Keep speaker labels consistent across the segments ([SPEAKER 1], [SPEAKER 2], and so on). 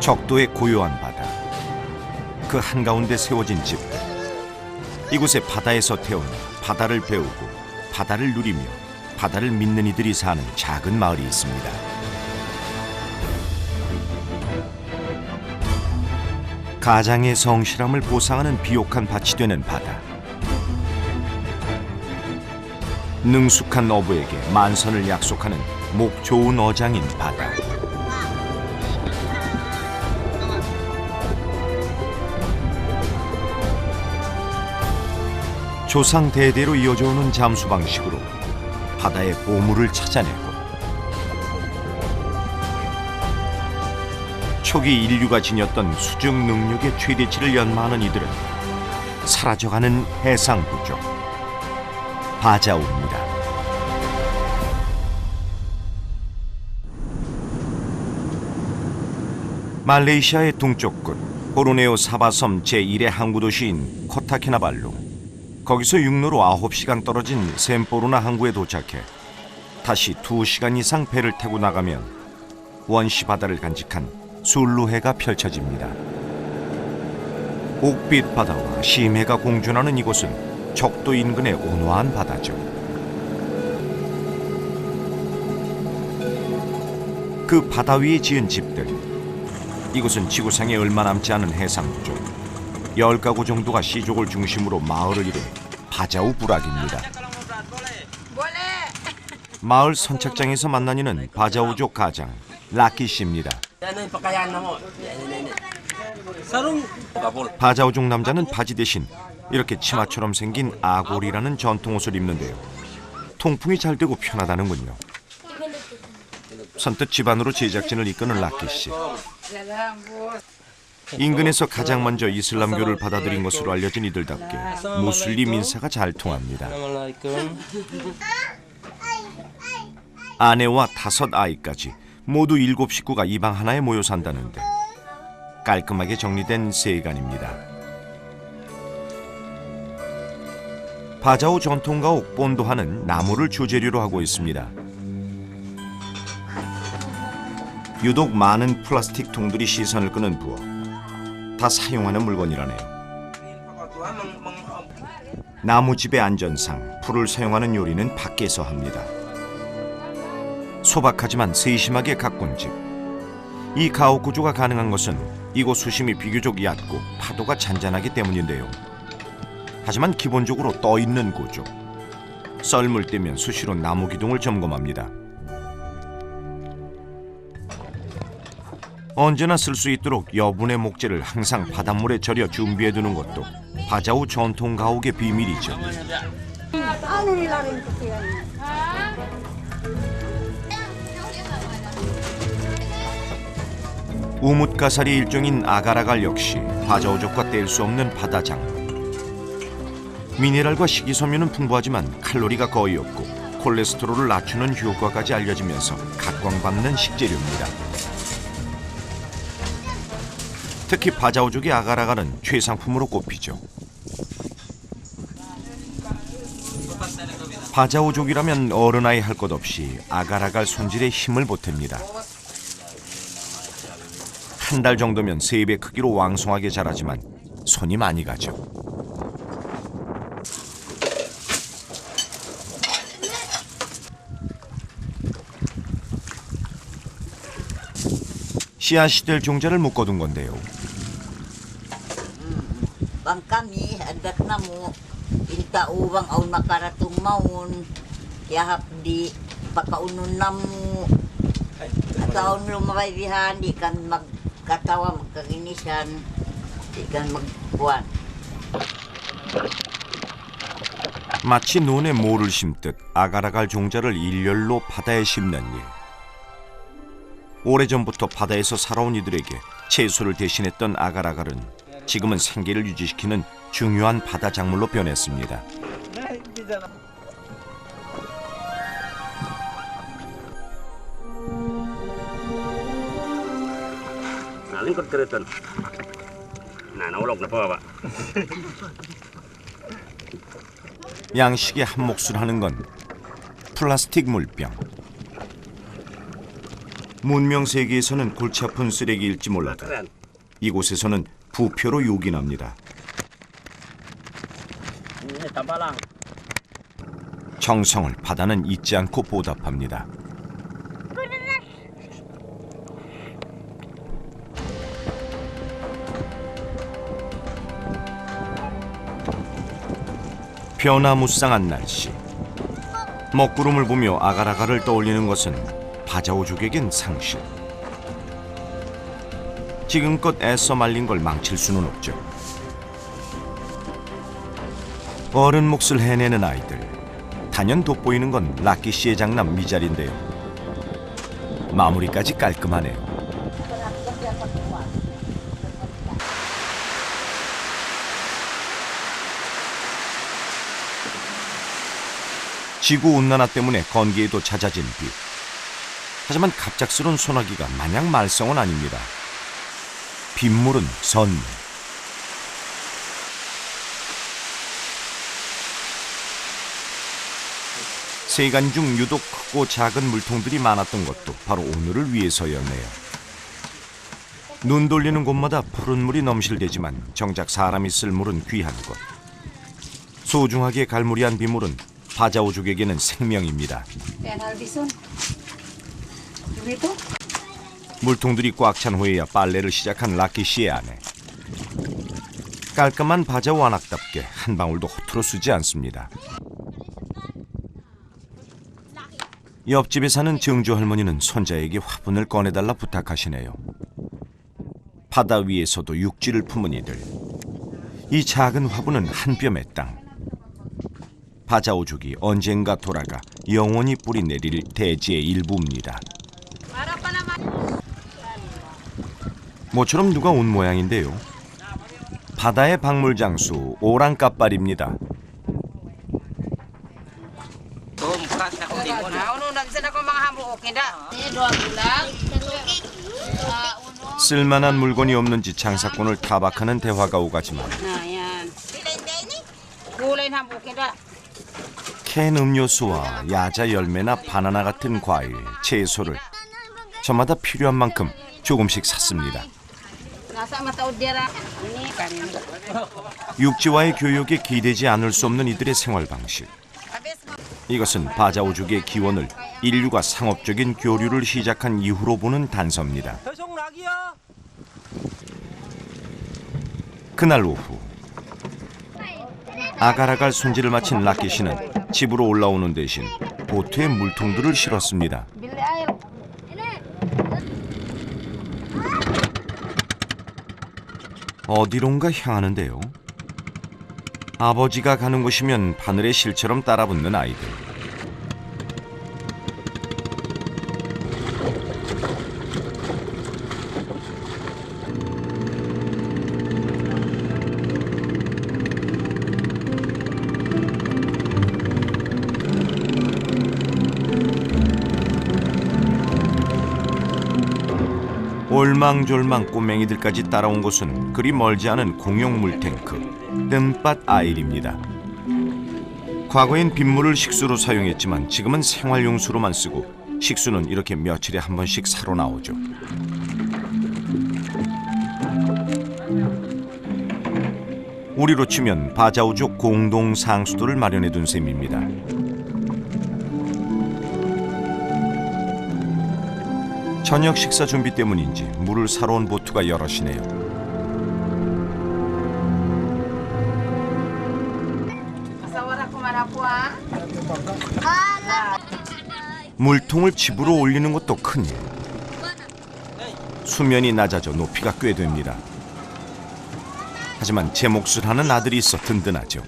[SPEAKER 1] 적도의 고요한 바다, 그 한가운데 세워진 집들. 이곳에 바다에서 태어나 바다를 배우고 바다를 누리며 바다를 믿는 이들이 사는 작은 마을이 있습니다. 가장의 성실함을 보상하는 비옥한 밭이 되는 바다. 능숙한 어부에게 만선을 약속하는 목 좋은 어장인 바다. 조상 대대로 이어져 오는 잠수 방식으로 바다의 보물을 찾아내고, 초기 인류가 지녔던 수중 능력의 최대치를 연마하는 이들은 사라져가는 해상 부족 바자우입니다. 말레이시아의 동쪽 끝 보르네오 사바섬 제1의 항구 도시인 코타키나발루. 거기서 육로로 9시간 떨어진 샘포르나 항구에 도착해 다시 2시간 이상 배를 타고 나가면 원시 바다를 간직한 술루해가 펼쳐집니다. 옥빛 바다와 심해가 공존하는 이곳은 적도 인근의 온화한 바다죠. 그 바다 위에 지은 집들. 이곳은 지구상에 얼마 남지 않은 해상부족 10가구 정도가 시족을 중심으로 마을을 이룬 바자우 부락입니다. 마을 선착장에서 만난 이는 바자우족 가장 라키 씨입니다. 바자우족 남자는 바지 대신 이렇게 치마처럼 생긴 아골이라는 전통 옷을 입는데요. 통풍이 잘 되고 편하다는군요. 선뜻 집안으로 제작진을 이끄는 라키 씨. 인근에서 가장 먼저 이슬람교를 받아들인 것으로 알려진 이들답게 무슬림 인사가 잘 통합니다. 아내와 5 아이까지 모두 7식구가 이 방 하나에 모여 산다는데 깔끔하게 정리된 세간입니다. 바자우 전통가옥 본도하는 나무를 주재료로 하고 있습니다. 유독 많은 플라스틱 통들이 시선을 끄는 부엌. 다 사용하는 물건이라네요. 나무집의 안전상 불을 사용하는 요리는 밖에서 합니다. 소박하지만 세심하게 가꾼 집. 이 가옥 구조가 가능한 것은 이곳 수심이 비교적 얕고 파도가 잔잔하기 때문인데요. 하지만 기본적으로 떠있는 구조. 썰물 때면 수시로 나무 기둥을 점검합니다. 언제나 쓸 수 있도록 여분의 목재를 항상 바닷물에 절여 준비해두는 것도 바자우 전통 가옥의 비밀이죠. 우뭇가사리 일종인 아가라갈 역시 바자우족과 뗄 수 없는 바다작물. 미네랄과 식이섬유는 풍부하지만 칼로리가 거의 없고 콜레스테롤을 낮추는 효과까지 알려지면서 각광받는 식재료입니다. 특히 바자우족의 아가라갈은 최상품으로 꼽히죠. 바자우족이라면 어른아이 할 것 없이 아가라갈 손질에 힘을 보탭니다. 한 달 정도면 3배 크기로 왕성하게 자라지만 손이 많이 가죠. 씨앗이 될 종자를 묶어둔 건데요.
[SPEAKER 2] Bang kami, adat na mo, inta uwang aun makaratung maun, yahap di pakaunon na mo, at aun lumabaibihan, di kan magkatawa, magkaginisan, di kan magbuwan.
[SPEAKER 1] 마치 논에 모를 심듯 아가라갈 종자를 일렬로 바다에 심는 일. 오래전부터 바다에서 살아온 이들에게 채소를 대신했던 아가라갈은 지금은 생계를 유지시키는 중요한 바다 작물로 변했습니다. 양식의 한 몫을 하는 건 플라스틱 물병. 문명 세계에서는 골치 아픈 쓰레기일지 몰라도 이곳에서는 부표로 요긴합니다. 정성을 바다는 잊지 않고 보답합니다. 변화무쌍한 날씨. 먹구름을 보며 아가라가를 떠올리는 것은 바자오족에겐 상실. 지금껏 애써 말린 걸 망칠 수는 없죠. 어른 몫을 해내는 아이들. 단연 돋보이는 건 라키 씨의 장남 미잘인데요. 마무리까지 깔끔하네요. 지구온난화 때문에 건기에도 잦아진 비. 하지만 갑작스러운 소나기가 마냥 말썽은 아닙니다. 빗물은 선물. 세간 중 유독 크고 작은 물통들이 많았던 것도 바로 오늘을 위해서였네요. 눈 돌리는 곳마다 푸른 물이 넘실대지만 정작 사람이 쓸 물은 귀한 것. 소중하게 갈무리한 빗물은 바자오족에게는 생명입니다. 물통들이 꽉 찬 후에야 빨래를 시작한 라키 씨의 아내. 깔끔한 바자오 안악답게 한 방울도 허투루 쓰지 않습니다. 옆집에 사는 증조 할머니는 손자에게 화분을 꺼내달라 부탁하시네요. 바다 위에서도 육지를 품은 이들. 이 작은 화분은 한 뼘의 땅. 바자오족이 언젠가 돌아가 영원히 뿌리 내릴 대지의 일부입니다. 모처럼 누가 온 모양인데요. 바다의 박물장수 오랑까빨입니다. 쓸만한 물건이 없는지 장사꾼을 타박하는 대화가 오가지만 캔 음료수와 야자 열매나 바나나 같은 과일, 채소를 저마다 필요한 만큼 조금씩 샀습니다. 육지와의 교육에 기대지 않을 수 없는 이들의 생활 방식. 이것은 바자오족의 기원을 인류가 상업적인 교류를 시작한 이후로 보는 단서입니다. 그날 오후 아가라갈 손질을 마친 라키 씨는 집으로 올라오는 대신 보트에 물통들을 실었습니다. 어디론가 향하는데요. 아버지가 가는 곳이면 바늘에 실처럼 따라붙는 아이들. 올망졸망 꼬맹이들까지 따라온 곳은 그리 멀지 않은 공용 물탱크 뜸밭 아일입니다. 과거엔 빗물을 식수로 사용했지만 지금은 생활용수로만 쓰고 식수는 이렇게 며칠에 한 번씩 사러 나오죠. 우리로 치면 바자오족 공동 상수도를 마련해 둔 셈입니다. 저녁 식사 준비 때문인지 물을 사러 온 보트가 여럿이네요. 물통을 집으로 올리는 것도 큰일. 수면이 낮아져 높이가 꽤 됩니다. 하지만 제 몫을 하는 아들이 있어 든든하죠.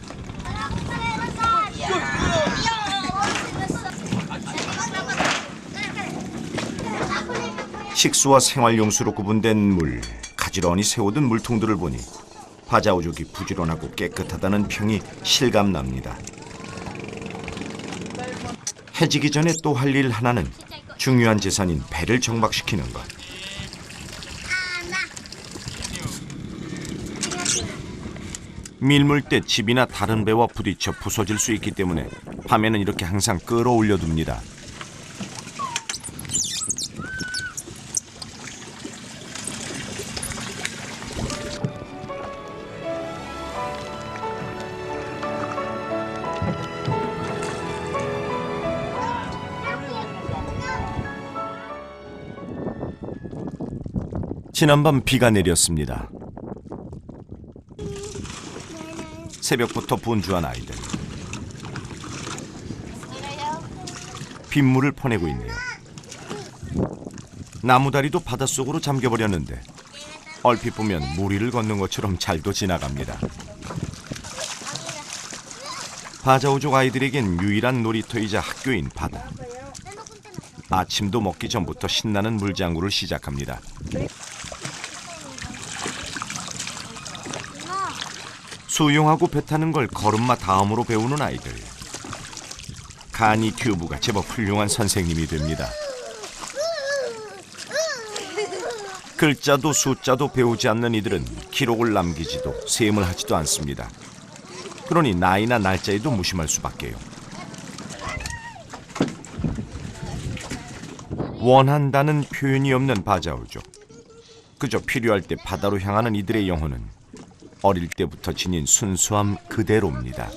[SPEAKER 1] 식수와 생활용수로 구분된 물, 가지런히 세워둔 물통들을 보니 바자오족이 부지런하고 깨끗하다는 평이 실감납니다. 해지기 전에 또 할 일 하나는 중요한 재산인 배를 정박시키는 것. 밀물 때 집이나 다른 배와 부딪혀 부서질 수 있기 때문에 밤에는 이렇게 항상 끌어올려 둡니다. 지난밤 비가 내렸습니다. 새벽부터 분주한 아이들. 빗물을 퍼내고 있네요. 나무다리도 바닷속으로 잠겨버렸는데 얼핏 보면 무리를 걷는 것처럼 잘도 지나갑니다. 바자오족 아이들에겐 유일한 놀이터이자 학교인 바다. 아침도 먹기 전부터 신나는 물장구를 시작합니다. 수영하고 배 타는 걸 걸음마 다음으로 배우는 아이들. 가니 튜브가 제법 훌륭한 선생님이 됩니다. 글자도 숫자도 배우지 않는 이들은 기록을 남기지도 셈을 하지도 않습니다. 그러니 나이나 날짜에도 무심할 수밖에요. 원한다는 표현이 없는 바자오족. 그저 필요할 때 바다로 향하는 이들의 영혼은 어릴 때부터 지닌 순수함 그대로입니다.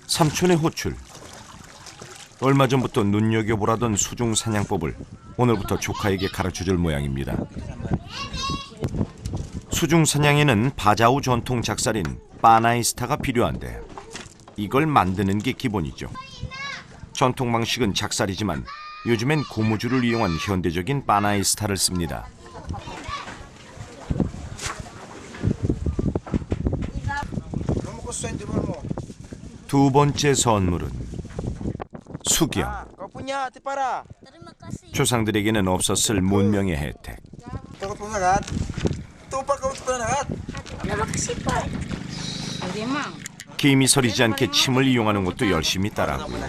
[SPEAKER 1] 삼촌의 호출. 얼마 전부터 눈여겨보라던 수중 사냥법을 오늘부터 조카에게 가르쳐줄 모양입니다. 수중 사냥에는 바자오 전통 작살인 빠나이스타가 필요한데 이걸 만드는 게 기본이죠. 전통 방식은 작살이지만 요즘엔 고무줄을 이용한 현대적인 빠나이스타를 씁니다. 두 번째 선물은 수경. 조상들에게는 없었을 문명의 혜택. 김이 서리지 않게 침을 이용하는 것도 열심히 따라하고요.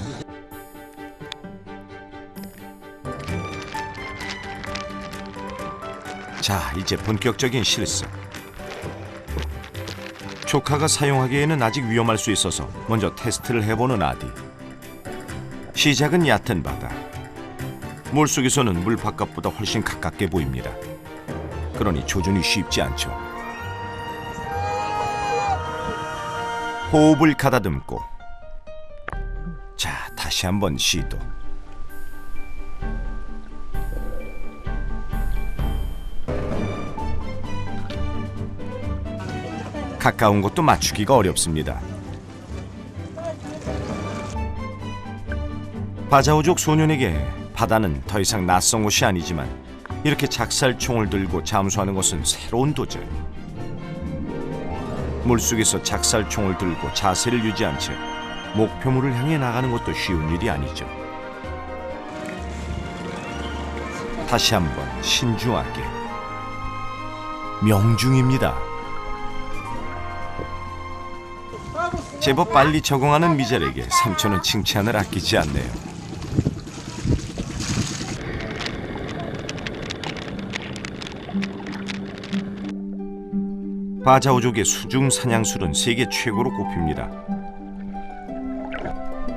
[SPEAKER 1] 자, 이제 본격적인 실습. 조카가 사용하기에는 아직 위험할 수 있어서 먼저 테스트를 해보는 아디. 시작은 얕은 바다. 물속에서는 물 바깥보다 훨씬 가깝게 보입니다. 그러니 조준이 쉽지 않죠. 호흡을 가다듬고 자, 다시 한번 시도. 가까운 곳도 맞추기가 어렵습니다. 바자오족 소년에게 바다는 더 이상 낯선 곳이 아니지만 이렇게 작살총을 들고 잠수하는 것은 새로운 도전. 물속에서 작살총을 들고 자세를 유지한 채 목표물을 향해 나가는 것도 쉬운 일이 아니죠. 다시 한번 신중하게. 명중입니다. 제법 빨리 적응하는 미잘에게 삼촌은 칭찬을 아끼지 않네요. 바자오족의 수중 사냥술은 세계 최고로 꼽힙니다.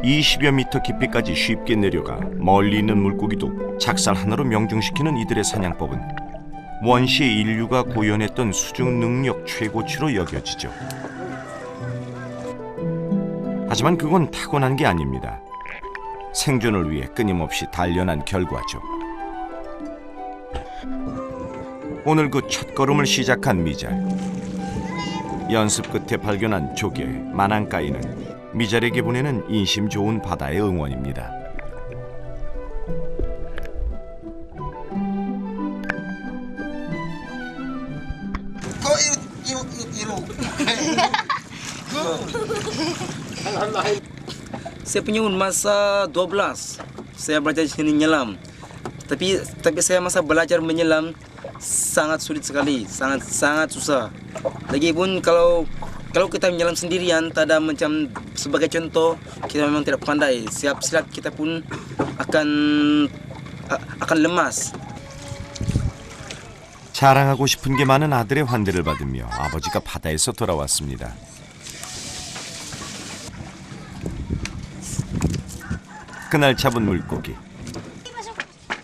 [SPEAKER 1] 20여 미터 깊이까지 쉽게 내려가 멀리 있는 물고기도 작살 하나로 명중시키는 이들의 사냥법은 원시의 인류가 구현했던 수중 능력 최고치로 여겨지죠. 하지만 그건 타고난 게 아닙니다. 생존을 위해 끊임없이 단련한 결과죠. 오늘 그 첫걸음을 시작한 미잘. 연습 끝에 발견한 조개, 마낭가이는 미잘에게 보내는 인심 좋은 바다의 응원입니다.
[SPEAKER 3] Saya punya masa 12 saya belajar menyelam. Tapi saya masa belajar menyelam sangat sulit sekali, sangat susah. Lagipun kalau kita menyelam sendirian, tak ada macam sebagai contoh kita memang tidak pandai. Siap-siap kita pun akan lemas.
[SPEAKER 1] 자랑하고 싶은 게 많은 아들의 환대를 받으며 아버지가 바다에서 돌아왔습니다. 그날 잡은 물고기.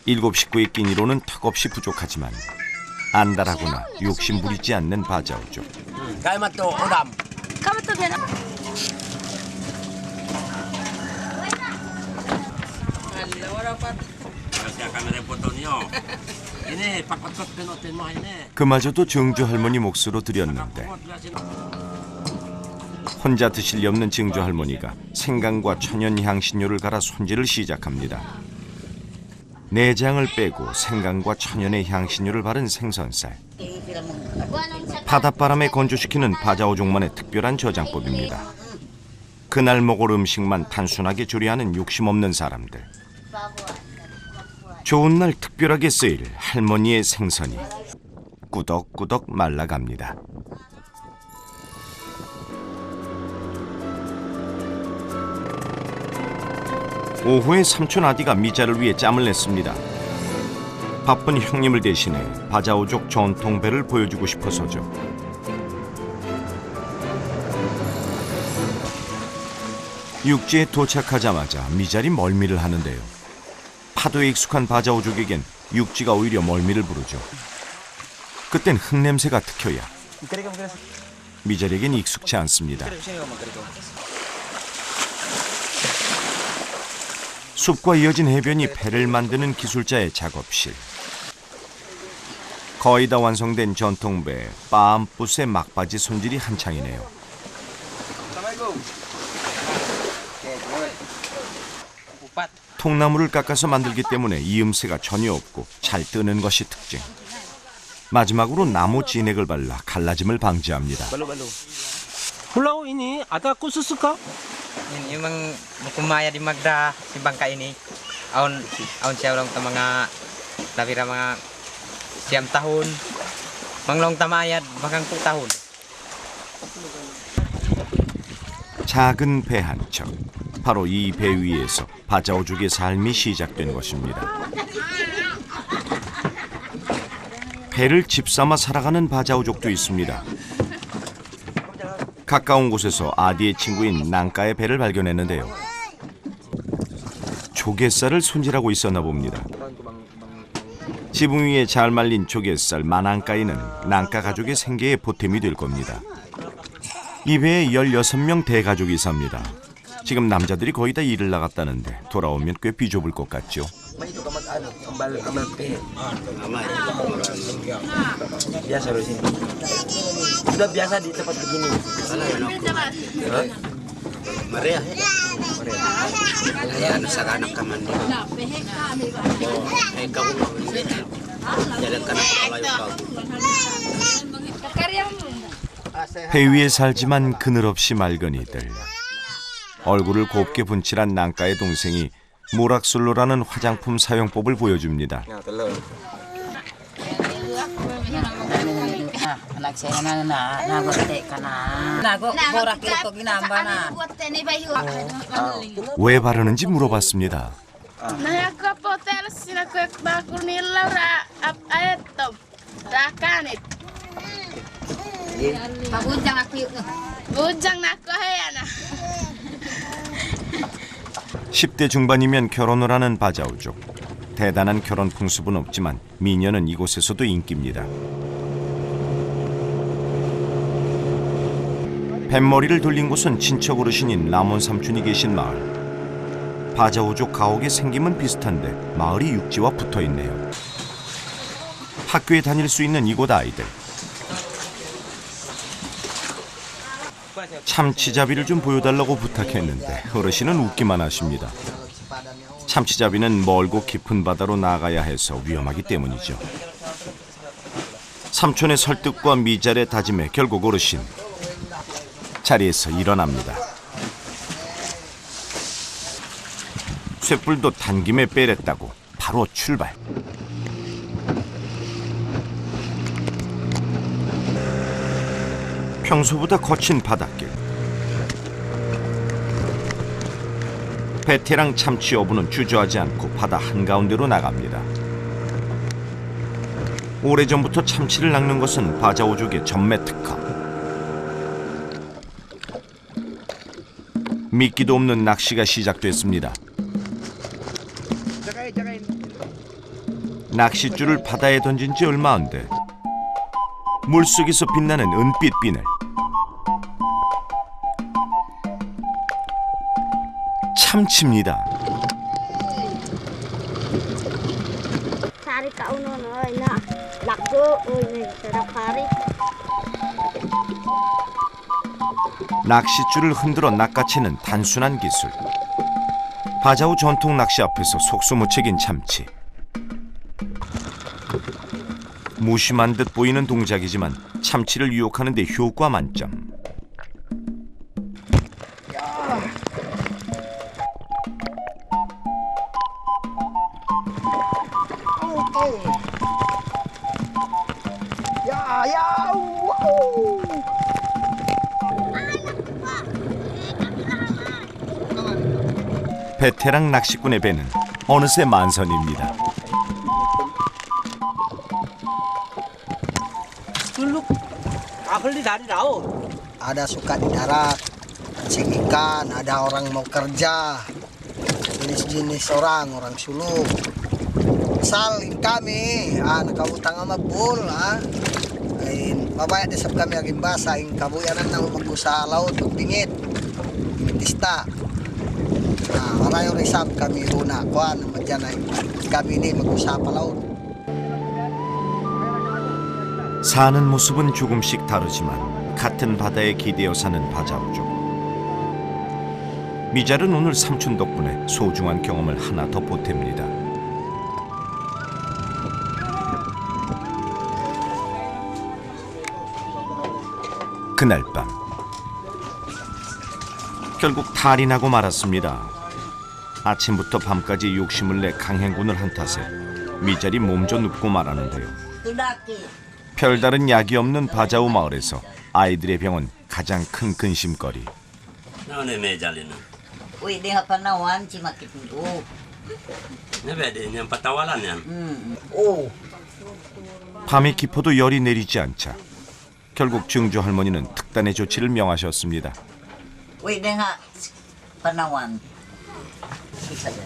[SPEAKER 1] 7 식구의 끼니로는 턱없이 부족하지만 안달하거나 욕심 부리지 않는 바자오족.
[SPEAKER 4] Kaya mato udam.
[SPEAKER 5] Kamu tuh biar
[SPEAKER 4] Kasi akan repot niyo. Ini pakot pinutin mo ini.
[SPEAKER 1] 그마저도 증조 할머니 몫으로 드렸는데 혼자 드실 리 없는 증조 할머니가 생강과 천연 향신료를 갈아 손질을 시작합니다. 내장을 빼고 생강과 천연의 향신료를 바른 생선살. 바닷바람에 건조시키는 바자오족만의 특별한 저장법입니다. 그날 먹을 음식만 단순하게 조리하는 욕심 없는 사람들. 좋은 날 특별하게 쓰일 할머니의 생선이 꾸덕꾸덕 말라갑니다. 오후에 삼촌 아디가 미자를 위해 짬을 냈습니다. 바쁜 형님을 대신해 바자오족 전통배를 보여주고 싶어서죠. 육지에 도착하자마자 미자리 멀미를 하는데요. 파도에 익숙한 바자오족에겐 육지가 오히려 멀미를 부르죠. 그땐 흙냄새가 특효야. 미자리에겐 익숙치 않습니다. 숲과 이어진 해변이 배를 만드는 기술자의 작업실. 거의 다 완성된 전통배 빠암뿌스의 막바지 손질이 한창이네요. 통나무를 깎아서 만들기 때문에 이음새가 전혀 없고 잘 뜨는 것이 특징. 마지막으로 나무 진액을 발라 갈라짐을 방지합니다.
[SPEAKER 6] Pulau ini ada khusus kah?
[SPEAKER 7] Ini memang kumaya di Magda si bangka ini. Aun siya lang ta mga labira mga siyam tahun. Manglong tamayad bakang tahun.
[SPEAKER 1] 작은 배 한 척. 바로 이 배 위에서 바자오족의 삶이 시작된 것입니다. 배를 집삼아 살아가는 바자오족도 있습니다. 가까운 곳에서 아디의 친구인 낭까의 배를 발견했는데요. 조갯살을 손질하고 있었나 봅니다. 지붕 위에 잘 말린 조갯살 마낭까이는 낭까 가족의 생계의 보탬이 될 겁니다. 이 배에 16명 대가족이 삽니다. 지금 남자들이 거의 다 일을 나갔다는데 돌아오면 꽤 비좁을 것 같죠.
[SPEAKER 3] Biasa di sini. Sudah biasa di tempat begini.
[SPEAKER 4] Maria. Ayan sa kanak ka man. Eh kau jalan kanak palayo kau.
[SPEAKER 1] 배 위에 살지만 그늘 없이 맑은 이들. 얼굴을 곱게 분칠한 낭까의 동생이 모락솔로라는 화장품 사용법을 보여줍니다.
[SPEAKER 2] Anak saya na nagote ka na. Borak ito ginamba na.
[SPEAKER 1] 왜 바르는지 물어봤습니다.
[SPEAKER 5] Nah aku potel sina ku bakul nila ra ayat tom. Rakanit.
[SPEAKER 2] Pabunjang ako yun.
[SPEAKER 5] Bujang na ko hayana.
[SPEAKER 1] 10대 중반이면 결혼을 하는 바자오족. 대단한 결혼 풍습은 없지만 미녀는 이곳에서도 인기입니다. 뱃머리를 돌린 곳은 친척 어르신인 라몬 삼촌이 계신 마을. 바자오족 가옥의 생김은 비슷한데 마을이 육지와 붙어있네요. 학교에 다닐 수 있는 이곳 아이들. 참치잡이를 좀 보여달라고 부탁했는데 어르신은 웃기만 하십니다. 참치잡이는 멀고 깊은 바다로 나가야 해서 위험하기 때문이죠. 삼촌의 설득과 미잘의 다짐에 결국 어르신 자리에서 일어납니다. 쇳불도 단김에 빼랬다고 바로 출발. 평소보다 거친 바닷길. 베테랑 참치 어부는 주저하지 않고 바다 한가운데로 나갑니다. 오래전부터 참치를 낚는 것은 바자오족의 전매 특허. 미끼도 없는 낚시가 시작됐습니다. 낚싯줄을 바다에 던진 지 얼마 안 돼 물속에서 빛나는 은빛 비늘. 참치입니다.
[SPEAKER 8] Sari ka uno no na lakdo ni sarapari.
[SPEAKER 1] 낚싯줄을 흔들어 낚아채는 단순한 기술. 바자우 전통 낚시 앞에서 속수무책인 참치. 무심한 듯 보이는 동작이지만 참치를 유혹하는 데 효과 만점. 베테랑 낚시꾼의 배는 어느새 만선입니다.
[SPEAKER 9] Ada suka di darat, mancing ikan, ada orang mau kerja, jenis-jenis orang suluk. Salin kami, nakautang ang magbul, mabaya desap kami aging basa, kabuyanan na magbusa laut, pingit, pingitista. Marayo risam kami runa, kuan, madyan ay kami ni mag-usapa laut.
[SPEAKER 1] 사는 모습은 조금씩 다르지만 같은 바다에 기대어 사는 바자우족. 미잘은 오늘 삼촌 덕분에 소중한 경험을 하나 더 보탭니다. 그날 밤 결국 탈이 나고 말았습니다. 아침부터 밤까지 욕심을 내 강행군을 한 탓에 미잘이 몸져 눕고 말하는데요. 별다른 약이 없는 바자우 마을에서 아이들의 병은 가장 큰 근심거리.
[SPEAKER 4] Naon may jalin.
[SPEAKER 2] Uy, di nga panawan, si makitulo.
[SPEAKER 4] Pwede niyang patawalan yan.
[SPEAKER 1] 밤이 깊어도 열이 내리지 않자 결국 증조 할머니는 특단의 조치를 명하셨습니다.
[SPEAKER 2] Uy, di nga panawan. Isa yan.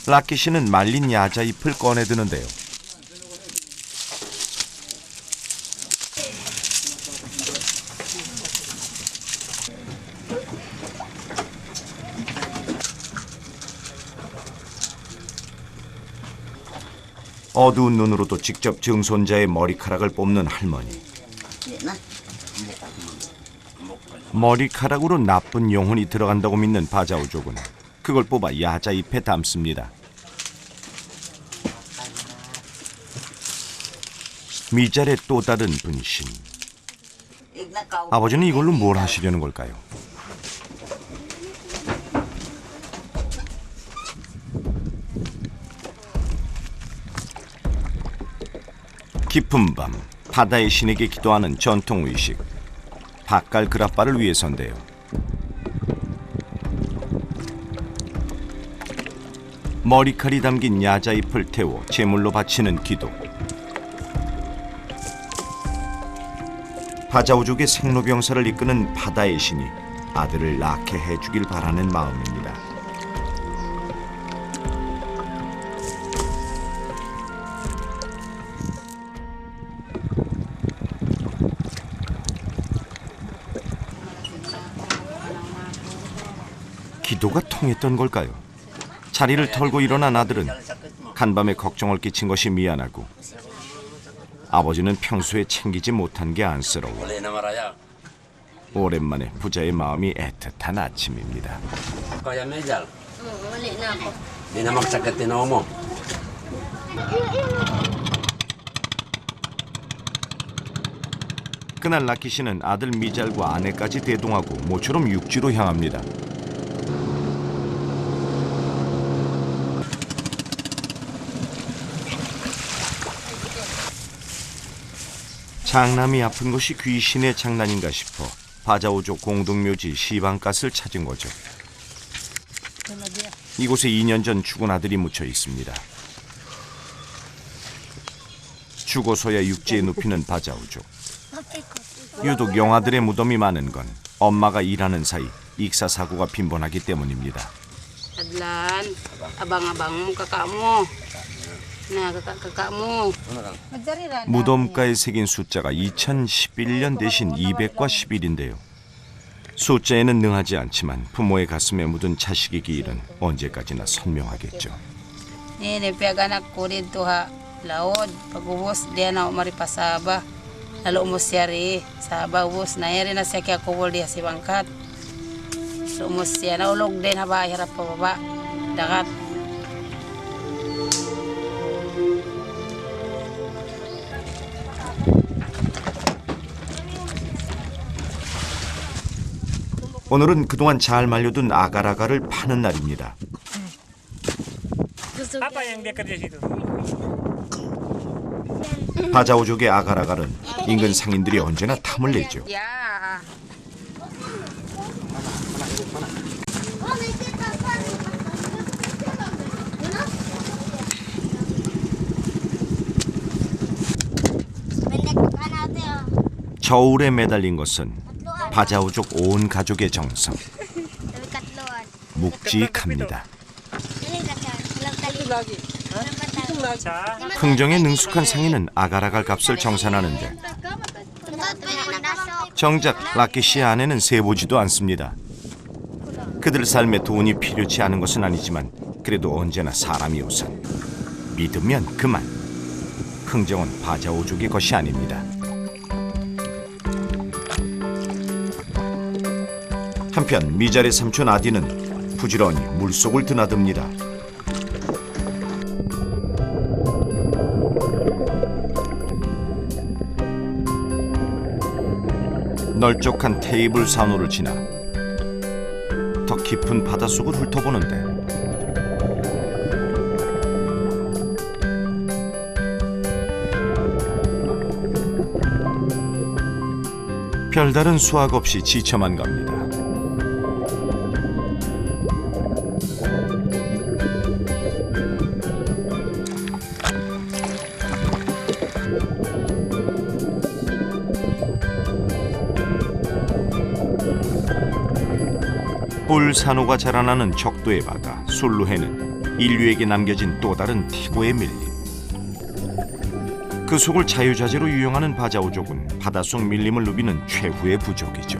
[SPEAKER 1] 라키 씨는 말린 야자잎을 꺼내드는데요. 어두운 눈으로도 직접 증손자의 머리카락을 뽑는 할머니. 머리카락으로 나쁜 영혼이 들어간다고 믿는 바자우족은 그걸 뽑아 야자잎에 담습니다. 미잘의 또 다른 분신. 아버지는 이걸로 뭘 하시려는 걸까요? 깊은 밤 바다의 신에게 기도하는 전통 의식. 바깔 그라빠를 위해서인데요. 머리칼이 담긴 야자잎을 태워 제물로 바치는 기도. 바자우족의 생로병사를 이끄는 바다의 신이 아들을 낳게 해주길 바라는 마음입니다. 기도가 통했던 걸까요? 자리를 털고 일어난 아들은 간밤에 걱정을 끼친 것이 미안하고 아버지는 평소에 챙기지 못한 게 안쓰러워
[SPEAKER 4] Wala na maraya.
[SPEAKER 1] 오랜만에 부자의 마음이 애틋한 아침입니다.
[SPEAKER 4] Kaya Mejal,
[SPEAKER 8] Wali na ako.
[SPEAKER 4] di na magsakit tinaw mo.
[SPEAKER 1] 그날 라키 씨는 아들 미잘과 아내까지 대동하고 모처럼 육지로 향합니다. 장남이 아픈 것이 귀신의 장난인가 싶어 바자우족 공동묘지 시방갓을 찾은 거죠. 이곳에 2년 전 죽은 아들이 묻혀 있습니다. 죽어서야 육지에 눕히는 바자우족. 유독 영아들의 무덤이 많은 건 엄마가 일하는 사이 익사 사고가 빈번하기 때문입니다.
[SPEAKER 5] Adlan, abang-abang mo, kakak mo. Nah, kakak mo.
[SPEAKER 1] 무덤가에 새긴 숫자가 2011년 대신 200과 11인데요. 숫자에는 능하지 않지만 부모의 가슴에 묻은 자식의 기일은 언제까지나 선명하겠죠.
[SPEAKER 5] Ini pihak anak ko dito ha, laod. Pag-ubos, di na ako maripasaba. Lalo umos siya rin. Saba, ubos. Nayari na siya kaya kuwal diya si Bangkat. Umos siya. Naulog din haba, hirap pa baba. Dagat.
[SPEAKER 1] 오늘은 그동안 잘 말려둔 아가라가를 파는 날입니다.
[SPEAKER 6] Apa yang dia kerja situ?
[SPEAKER 1] 바자오족의 아가라가는 인근 상인들이 언제나 탐을 내죠.
[SPEAKER 5] Ya.
[SPEAKER 1] 저울에 매달린 것은 바자오족 온 가족의 정성. 묵직합니다. 흥정에 능숙한 상인은 아가라갈 값을 정산하는데 정작 라키 씨의 아내는 세보지도 않습니다. 그들 삶에 돈이 필요치 않은 것은 아니지만 그래도 언제나 사람이 우선. 믿으면 그만. 흥정은 바자오족의 것이 아닙니다. 한편 미잘의 삼촌 아디는 부지런히 물속을 드나듭니다. 널쩍한 테이블 산호를 지나 더 깊은 바닷속을 훑어보는데 별다른 수확 없이 지쳐만 갑니다. 뿔산호가 자라나는 적도의 바다 술루해는 인류에게 남겨진 또 다른 태고의 밀림. 그 속을 자유자재로 유용하는 바자오족은 바닷속 밀림을 누비는 최후의 부족이죠.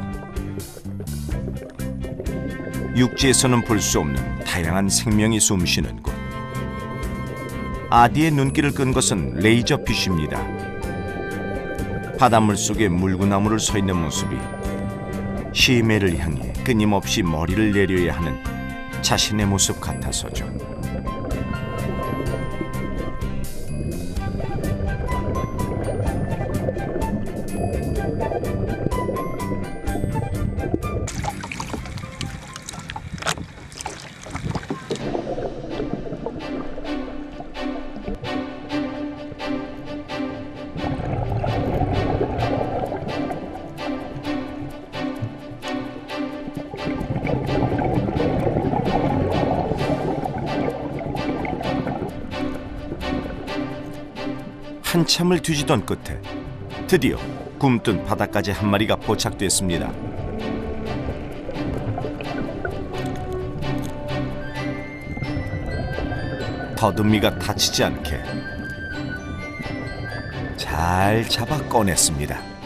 [SPEAKER 1] 육지에서는 볼 수 없는 다양한 생명이 숨쉬는 곳. 아디의 눈길을 끈 것은 레이저핏입니다. 바닷물 속에 물구나무를 서 있는 모습이 시메를 향해 끊임없이 머리를 내려야 하는 자신의 모습 같아서죠. 한참을 뒤지던 끝에 드디어 굼뜬 바닥까지 한 마리가 포착됐습니다. 더듬이가 다치지 않게 잘 잡아 꺼냈습니다.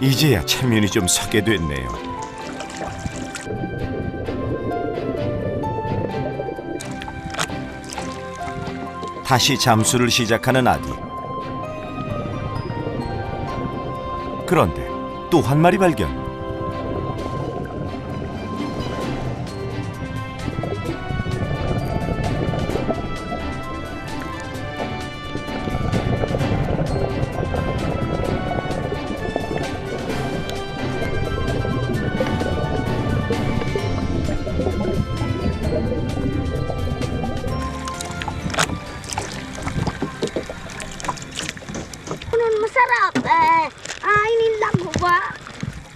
[SPEAKER 1] 이제야 체면이 좀 서게 됐네요. 다시 잠수를 시작하는 아디. 그런데 또 한 마리 발견.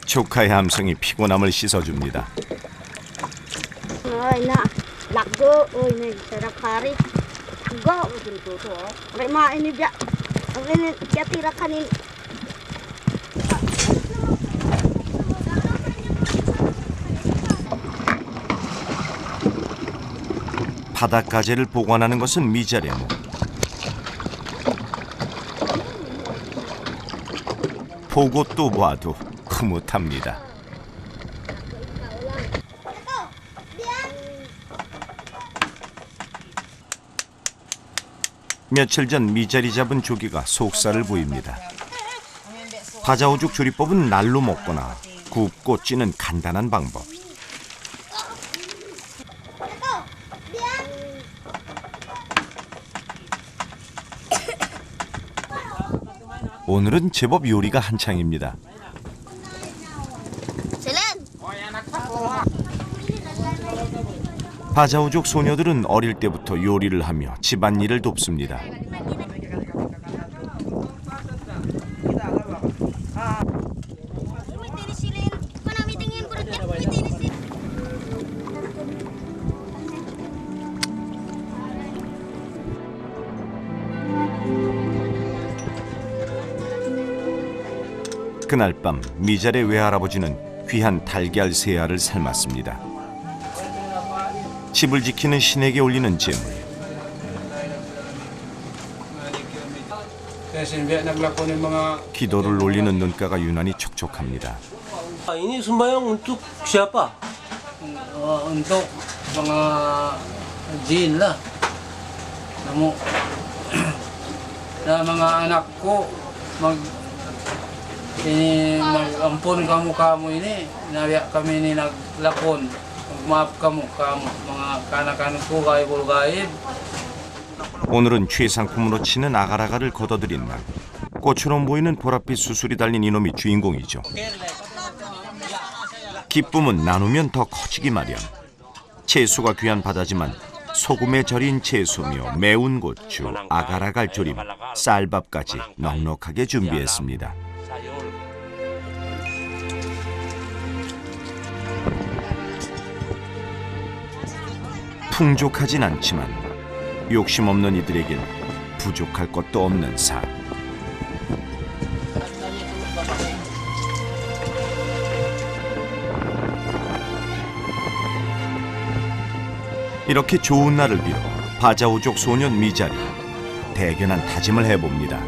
[SPEAKER 1] 조카의 함성이 피곤함을 씻어줍니다.
[SPEAKER 8] Go, Rema ini biar ini dia tirakan ini.
[SPEAKER 1] 바닷가재를 보관하는 것은 미자레모. 보고 또 봐도 흐뭇합니다. 며칠 전 미자리 잡은 조개가 속살을 보입니다. 바자오죽 조리법은 날로 먹거나 굽고 찌는 간단한 방법. 오늘은 제법 요리가 한창입니다. 바자오족 소녀들은 어릴 때부터 요리를 하며 집안일을 돕습니다. 그날 밤 미자레 외할아버지는 귀한 달걀 3알을 삶았습니다. 집을 지키는 신에게 올리는 제물. 기도를 올리는 눈가가 유난히 촉촉합니다.
[SPEAKER 6] Ini sembahyang untuk siapa?
[SPEAKER 3] Untuk mga jin lah. Namu na mga anak ko mag-ampun kamu ini, nabiyak kami ni naglakon. Magmaaf kamu mga kanak-kanak ko gaib.
[SPEAKER 1] 오늘은 최상품으로 치는 아가라가를 걷어들인 날. 꽃처럼 보이는 보랏빛 수술이 달린 이놈이 주인공이죠. 기쁨은 나누면 더 커지기 마련. 채소가 귀한 바다지만 소금에 절인 채소며 매운 고추, 아가라갈 조림, 쌀밥까지 넉넉하게 준비했습니다. 풍족하진 않지만 욕심 없는 이들에겐 부족할 것도 없는 삶. 이렇게 좋은 날을 빌어 바자오족 소년 미자리 대견한 다짐을 해봅니다.